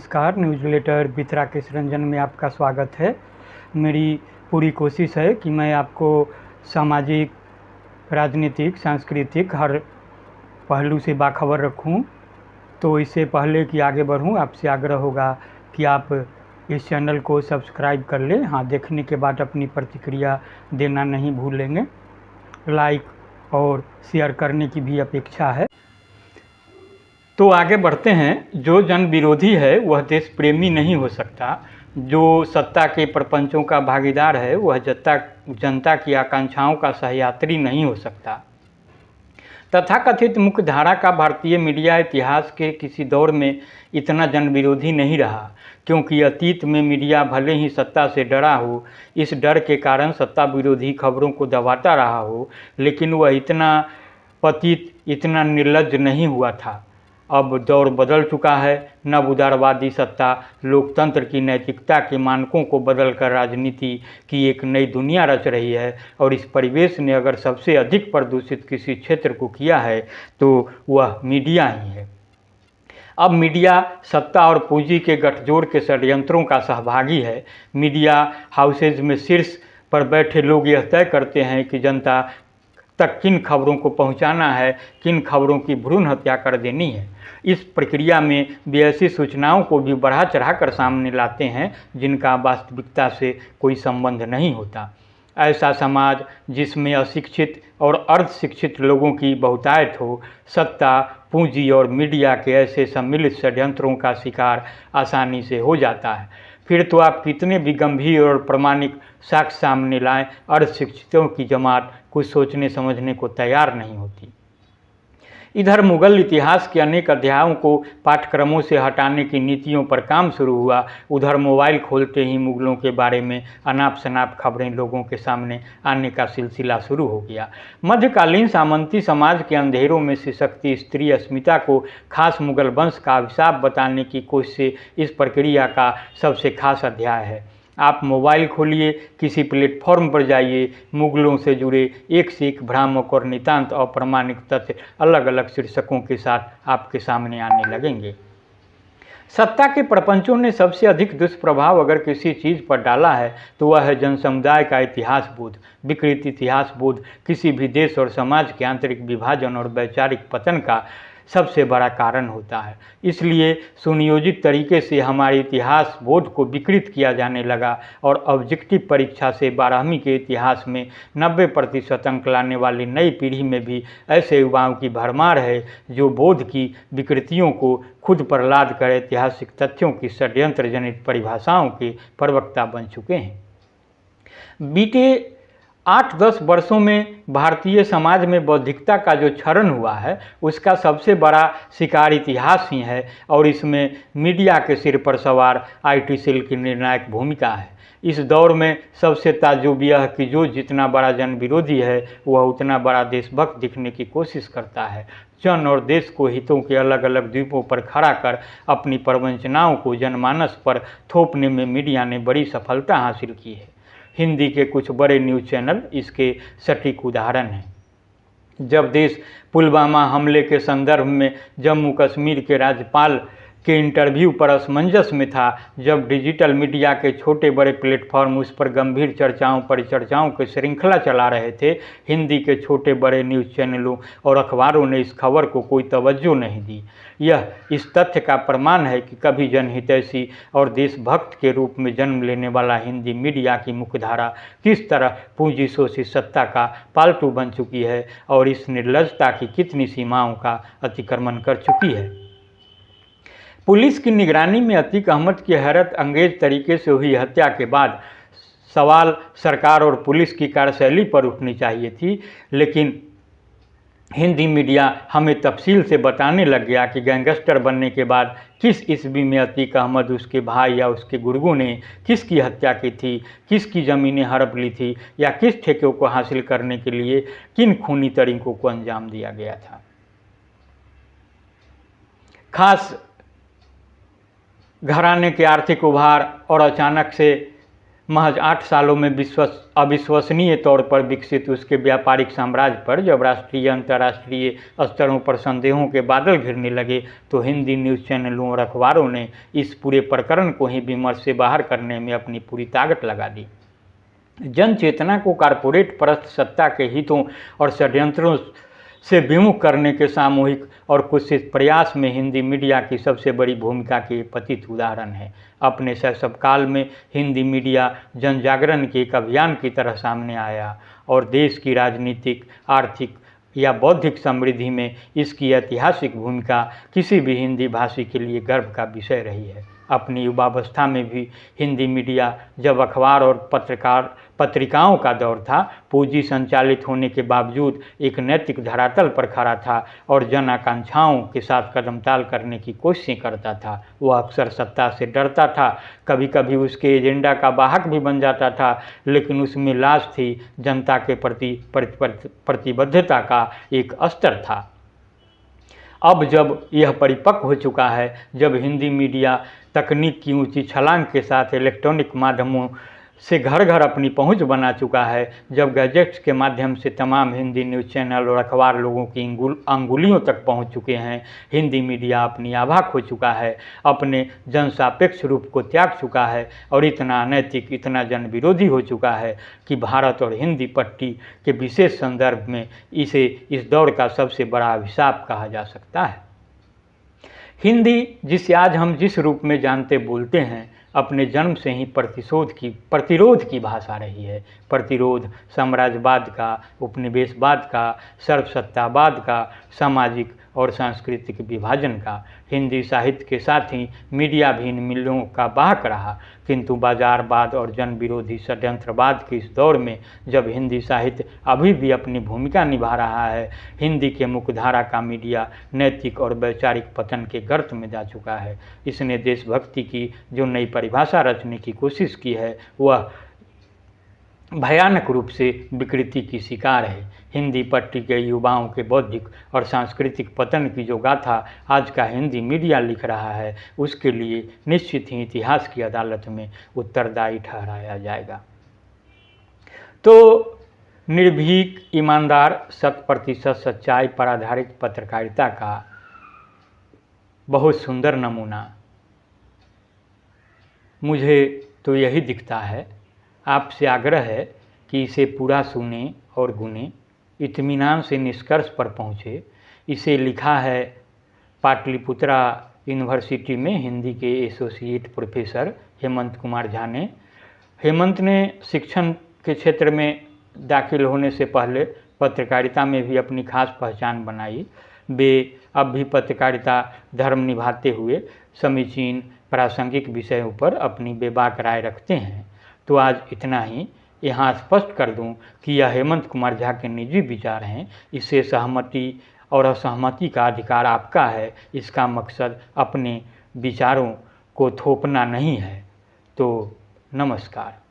नमस्कार, newsletter with Rakesh Ranjan में आपका स्वागत है। मेरी पूरी कोशिश है कि मैं आपको सामाजिक, राजनीतिक, सांस्कृतिक हर पहलू से बाखबर रखूं। तो इससे पहले कि आगे बढ़ूं, आपसे आग्रह होगा कि आप इस चैनल को सब्सक्राइब कर लें। हाँ, देखने के बाद अपनी प्रतिक्रिया देना नहीं भूलेंगे। लाइक और शेयर करने की भी अपेक्षा है। तो आगे बढ़ते हैं। जो जन विरोधी है वह देश प्रेमी नहीं हो सकता। जो सत्ता के प्रपंचों का भागीदार है वह जनता की आकांक्षाओं का सहयात्री नहीं हो सकता। तथाकथित मुख्य धारा का भारतीय मीडिया इतिहास के किसी दौर में इतना जन विरोधी नहीं रहा, क्योंकि अतीत में मीडिया भले ही सत्ता से डरा हो, इस डर के कारण सत्ता विरोधी खबरों को दबाता रहा हो, लेकिन वह इतना पतित, इतना निर्लज्ज नहीं हुआ था। अब दौर बदल चुका है। नव उदारवादी सत्ता लोकतंत्र की नैतिकता के मानकों को बदलकर राजनीति की एक नई दुनिया रच रही है, और इस परिवेश ने अगर सबसे अधिक प्रदूषित किसी क्षेत्र को किया है तो वह मीडिया ही है। अब मीडिया सत्ता और पूंजी के गठजोड़ के षड्यंत्रों का सहभागी है। मीडिया हाउसेज में शीर्ष पर बैठे लोग यह तय करते हैं कि जनता तक किन खबरों को पहुंचाना है, किन खबरों की भ्रूण हत्या कर देनी है। इस प्रक्रिया में वे ऐसी सूचनाओं को भी बढ़ा चढ़ाकर सामने लाते हैं जिनका वास्तविकता से कोई संबंध नहीं होता। ऐसा समाज जिसमें अशिक्षित और अर्धशिक्षित लोगों की बहुतायत हो, सत्ता, पूंजी और मीडिया के ऐसे सम्मिलित षड्यंत्रों का शिकार आसानी से हो जाता है। फिर तो आप कितने भी गंभीर और प्रामाणिक साक्ष्य सामने लाएं, अर्धशिक्षितों की जमात कुछ सोचने समझने को तैयार नहीं होती। इधर मुगल इतिहास के अनेक अध्यायों को पाठ्यक्रमों से हटाने की नीतियों पर काम शुरू हुआ, उधर मोबाइल खोलते ही मुगलों के बारे में अनाप शनाप खबरें लोगों के सामने आने का सिलसिला शुरू हो गया। मध्यकालीन सामंती समाज के अंधेरों में सिसकती स्त्री अस्मिता को खास मुगल वंश का अभिशाप बताने की कोशिश इस प्रक्रिया का सबसे खास अध्याय है। आप मोबाइल खोलिए, किसी प्लेटफॉर्म पर जाइए, मुगलों से जुड़े एक से एक भ्रामक और नितांत अप्रमाणिक तथ्य अलग अलग शीर्षकों के साथ आपके सामने आने लगेंगे। सत्ता के प्रपंचों ने सबसे अधिक दुष्प्रभाव अगर किसी चीज़ पर डाला है तो वह है जनसमुदाय का इतिहास बोध। विकृत इतिहास बोध किसी भी देश और समाज के आंतरिक विभाजन और वैचारिक पतन का सबसे बड़ा कारण होता है। इसलिए सुनियोजित तरीके से हमारे इतिहास बोध को विकृत किया जाने लगा, और ऑब्जेक्टिव परीक्षा से 12वीं के इतिहास में 90% अंक लाने वाली नई पीढ़ी में भी ऐसे युवाओं की भरमार है जो बोध की विकृतियों को खुद पर लाद कर ऐतिहासिक तथ्यों की षड्यंत्र जनित परिभाषाओं के प्रवक्ता बन चुके हैं। बीते 8-10 वर्षों में भारतीय समाज में बौद्धिकता का जो क्षरण हुआ है उसका सबसे बड़ा शिकार इतिहास ही है, और इसमें मीडिया के सिर पर सवार IT सेल की निर्णायक भूमिका है। इस दौर में सबसे ताज्जुब यह है कि जो जितना बड़ा जन विरोधी है वह उतना बड़ा देशभक्त दिखने की कोशिश करता है। जन और देश को हितों के अलग अलग द्वीपों पर खड़ा कर अपनी प्रवंचनाओं को जनमानस पर थोपने में मीडिया ने बड़ी सफलता हासिल की है। हिंदी के कुछ बड़े न्यूज़ चैनल इसके सटीक उदाहरण हैं। जब देश पुलवामा हमले के संदर्भ में जम्मू कश्मीर के राज्यपाल के इंटरव्यू पर असमंजस में था, जब डिजिटल मीडिया के छोटे बड़े प्लेटफॉर्म उस पर गंभीर परिचर्चाओं की श्रृंखला चला रहे थे, हिंदी के छोटे बड़े न्यूज़ चैनलों और अखबारों ने इस खबर को कोई तवज्जो नहीं दी। यह इस तथ्य का प्रमाण है कि कभी जनहितैषी और देशभक्त के रूप में जन्म लेने वाला हिंदी मीडिया की मुख्यधारा किस तरह पूंजी शोषित सत्ता का पालतू बन चुकी है और इस निर्लज्जता की कितनी सीमाओं का अतिक्रमण कर चुकी है। पुलिस की निगरानी में अतीक अहमद की हैरत अंगेज तरीके से हुई हत्या के बाद सवाल सरकार और पुलिस की कार्यशैली पर उठनी चाहिए थी, लेकिन हिंदी मीडिया हमें तफसील से बताने लग गया कि गैंगस्टर बनने के बाद किस ईस्वी में अतीक अहमद, उसके भाई या उसके गुर्गों ने किसकी हत्या की थी, किसकी ज़मीनें हड़प ली थी, या किस ठेके को हासिल करने के लिए किन खूनी तरीकों को अंजाम दिया गया था। खास घराने के आर्थिक उभार और अचानक से महज 8 सालों में अविश्वसनीय तौर पर विकसित उसके व्यापारिक साम्राज्य पर जब राष्ट्रीय अंतर्राष्ट्रीय स्तरों पर संदेहों के बादल घिरने लगे तो हिंदी न्यूज़ चैनलों और अखबारों ने इस पूरे प्रकरण को ही विमर्श से बाहर करने में अपनी पूरी ताकत लगा दी। जन चेतना को कारपोरेट परस्त सत्ता के हितों और षड्यंत्रों से विमुख करने के सामूहिक और कुत्सित प्रयास में हिंदी मीडिया की सबसे बड़ी भूमिका के पतित उदाहरण है। अपने शैशव काल में हिंदी मीडिया जन जागरण के एक अभियान की तरह सामने आया और देश की राजनीतिक, आर्थिक या बौद्धिक समृद्धि में इसकी ऐतिहासिक भूमिका किसी भी हिंदी भाषी के लिए गर्व का विषय रही है। अपनी युवावस्था में भी हिंदी मीडिया, जब अखबार और पत्रिकाओं का दौर था, पूंजी संचालित होने के बावजूद एक नैतिक धरातल पर खड़ा था और जन आकांक्षाओं के साथ कदमताल करने की कोशिशें करता था। वह अक्सर सत्ता से डरता था, कभी कभी उसके एजेंडा का वाहक भी बन जाता था, लेकिन उसमें लाज थी, जनता के प्रति प्रतिबद्धता का एक स्तर था। अब जब यह परिपक्व हो चुका है, जब हिंदी मीडिया तकनीक की ऊंची छलांग के साथ इलेक्ट्रॉनिक माध्यमों से घर घर अपनी पहुंच बना चुका है, जब गैजेट्स के माध्यम से तमाम हिंदी न्यूज़ चैनल और अखबार लोगों की अंगुलियों तक पहुंच चुके हैं, हिंदी मीडिया अपनी आभा खो चुका है, अपने जनसापेक्ष रूप को त्याग चुका है और इतना अनैतिक, इतना जन विरोधी हो चुका है कि भारत और हिंदी पट्टी के विशेष संदर्भ में इसे इस दौर का सबसे बड़ा अभिशाप कहा जा सकता है। हिंदी, जिसे आज हम जिस रूप में जानते बोलते हैं, अपने जन्म से ही प्रतिरोध की भाषा रही है। प्रतिरोध साम्राज्यवाद का, उपनिवेशवाद का, सर्वसत्तावाद का, सामाजिक और सांस्कृतिक विभाजन का। हिंदी साहित्य के साथ ही मीडिया भी इन मूल्यों का वाहक रहा, किंतु बाजारवाद और जन विरोधी षड्यंत्रवाद के इस दौर में जब हिंदी साहित्य अभी भी अपनी भूमिका निभा रहा है, हिंदी के मुख्यधारा का मीडिया नैतिक और वैचारिक पतन के गर्त में जा चुका है। इसने देशभक्ति की जो नई परिभाषा रचने की कोशिश की है, वह भयानक रूप से विकृति की शिकार है। हिंदी पट्टी के युवाओं के बौद्धिक और सांस्कृतिक पतन की जो गाथा आज का हिंदी मीडिया लिख रहा है, उसके लिए निश्चित ही इतिहास की अदालत में उत्तरदायी ठहराया जाएगा। तो निर्भीक, ईमानदार, 100% सच्चाई पर आधारित पत्रकारिता का बहुत सुंदर नमूना मुझे तो यही दिखता है। आपसे आग्रह है कि इसे पूरा सुने और गुने, इत्मीनान से निष्कर्ष पर पहुँचे। इसे लिखा है पाटलिपुत्रा यूनिवर्सिटी में हिंदी के एसोसिएट प्रोफेसर हेमंत कुमार झा ने। हेमंत ने शिक्षण के क्षेत्र में दाखिल होने से पहले पत्रकारिता में भी अपनी खास पहचान बनाई। वे अब भी पत्रकारिता धर्म निभाते हुए समीचीन प्रासंगिक विषयों पर अपनी बेबाक राय रखते हैं। तो आज इतना ही। यहाँ स्पष्ट कर दूं कि यह हेमंत कुमार झा के निजी विचार हैं। इससे सहमति और असहमति का अधिकार आपका है। इसका मकसद अपने विचारों को थोपना नहीं है। तो नमस्कार।